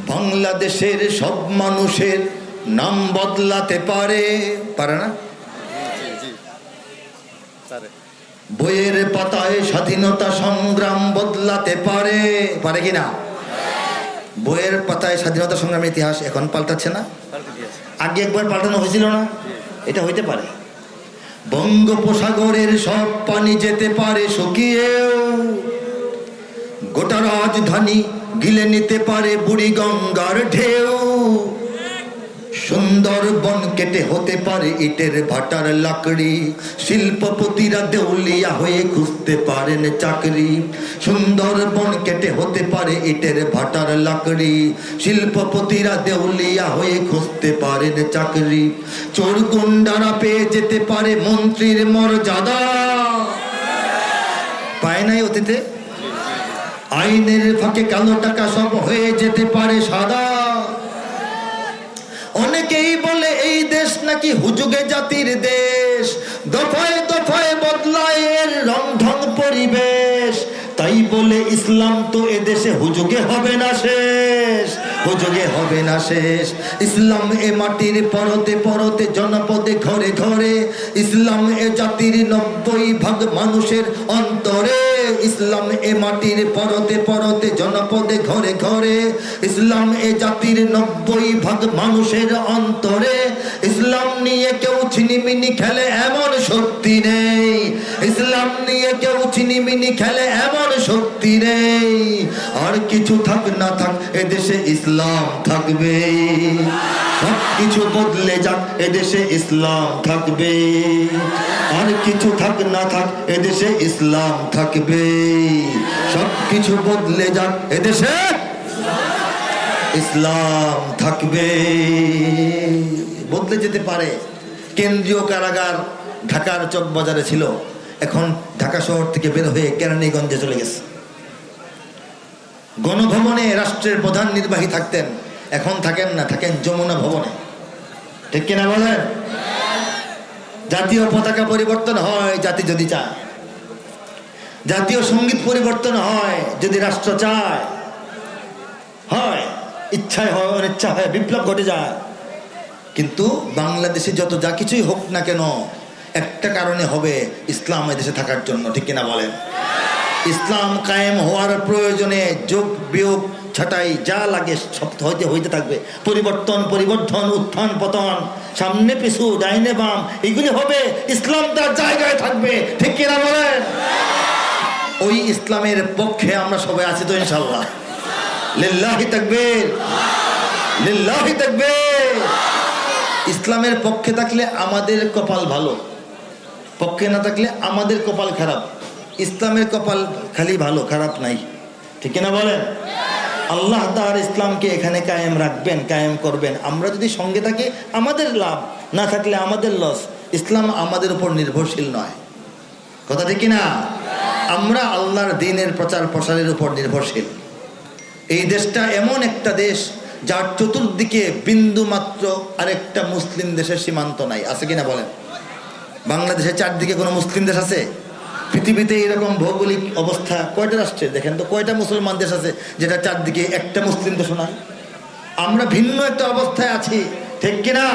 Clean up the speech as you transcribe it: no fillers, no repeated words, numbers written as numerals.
বাংলাদেশের সব মানুষের নাম বদলাতে পারে, পারে না? বইয়ের পাতায় স্বাধীনতা সংগ্রাম বদলাতে পারে, পারে কি না? বইয়ের পাতায় স্বাধীনতা সংগ্রামের ইতিহাস এখন পাল্টাচ্ছে না? আগে একবার পাল্টানো হয়েছিল না? এটা হইতে পারে। বঙ্গোপসাগরের সব পানি যেতে পারে শুকিয়েও, গোটা রাজধানী গিলে নিতে পারে বুড়ি গঙ্গার ঢেউ। সুন্দরবন কেটে হতে পারে ইটের ভাটার লাকড়ি, শিল্পপতিরা দেউলিয়া হয়ে খুঁজতে পারেন চাকরি। সুন্দরবন কেটে হতে পারে ইটের ভাটার লাকড়ি, শিল্পপতিরা দেউলিয়া হয়ে খুঁজতে পারেন চাকরি। চোর গুন্ডারা পেয়ে যেতে পারে মন্ত্রীর মর্যাদা, পায় নাই অতীতে? আইনের ফাঁকে কালো টাকা সব হয়ে যেতে পারে সাদা। অনেকেই বলে এই দেশ নাকি হুজুগে জাতির দেশ, দফায় দফায় বদলায় এর রং ঢং পরিবেশ। তাই বলে ইসলাম তো এদেশে হুজুগে হবে না শেষ, হুজুগে হবে না শেষ। ইসলাম এ মাটির পরতে পরতে জনপদে ঘরে ঘরে, ইসলাম এ জাতির 90% মানুষের অন্তরে। ইসলাম এ মাটির পরতে পরতে জনপদে ঘরে ঘরে, ইসলাম এ জাতির 90% মানুষের অন্তরে। ইসলাম নিয়ে কেউ ছিনিমিনি খেলে এমন শক্তি নেই, ইসলাম নিয়ে কেউ ছিনিমিনি খেলে এমন শক্তি নেই। আর কিছু থাক না থাক এদেশে ইসলাম থাকবে, সব কিছু বদলে যাক এদেশে ইসলাম থাকবে। আর কিছু থাক না থাক এদেশে ইসলাম থাকবে, সব কিছু বদলে যাক এদেশে ইসলাম থাকবে। বদলে যেতে পারে। কেন্দ্রীয় কারাগার ঢাকার চকবাজারে ছিল, এখন ঢাকা শহর থেকে বের হয়ে কেরানীগঞ্জে চলে গেছে। গণভবনে রাষ্ট্রের প্রধান নির্বাহী থাকতেন, এখন থাকেন না, থাকেন যমুনা ভবনে। ঠিক কিনা বলেন? জাতীয় পতাকা পরিবর্তন হয় জাতি যদি চায়, জাতীয় সঙ্গীত পরিবর্তন হয় যদি রাষ্ট্র চায়, হয় ইচ্ছায় হয় অনিচ্ছা হয়, বিপ্লব ঘটে যায়। কিন্তু বাংলাদেশে যত যা কিছুই হোক না কেন একটা কারণে হবে, ইসলাম এদেশে থাকার জন্য। ঠিক কিনা বলেন? ইসলাম কায়েম হওয়ার প্রয়োজনে যোগ বিয়োগ ছাটাই যা লাগে সব হইতে থাকবে। পরিবর্তন পরিবর্ধন, উত্থান পতন, সামনে পিছু ডাইনে বাম, এগুলি হবে। ইসলাম তার জায়গায় থাকবে। ঠিক কিনা বলেন? ওই ইসলামের পক্ষে আমরা সবাই আছি তো ইনশাআল্লাহ। লিল্লাহি তাকবীর, লিল্লাহি তাকবীর। ইসলামের পক্ষে থাকলে আমাদের কপাল ভালো, পক্ষে না থাকলে আমাদের কপাল খারাপ। ইসলামের কপাল খালি ভালো, খারাপ নাই। ঠিক না বলেন? আল্লাহ তাআলা ইসলামকে এখানে কায়েম রাখবেন, কায়েম করবেন। আমরা যদি সঙ্গে থাকি আমাদের লাভ, না থাকলে আমাদের লস। ইসলাম আমাদের উপর নির্ভরশীল নয়। কথা ঠিক না? আমরা আল্লাহর দ্বীনের প্রচার প্রসারের উপর নির্ভরশীল। এই দেশটা এমন একটা দেশ যার চতুর্দিকে বিন্দু মাত্র আরেকটা মুসলিম দেশের সীমান্ত নাই। আছে কিনা বলেন? বাংলাদেশের চারদিকে কোনো মুসলিম দেশ আছে? পৃথিবীতে এরকম ভৌগোলিক অবস্থা কয়টা রাষ্ট্রের দেখেন তো, কয়টা মুসলমান দেশ আছে যেটা চারদিকে একটা মুসলিম দেশ নয়? আমরা ভিন্ন একটা অবস্থায় আছি। ঠিক কিনা?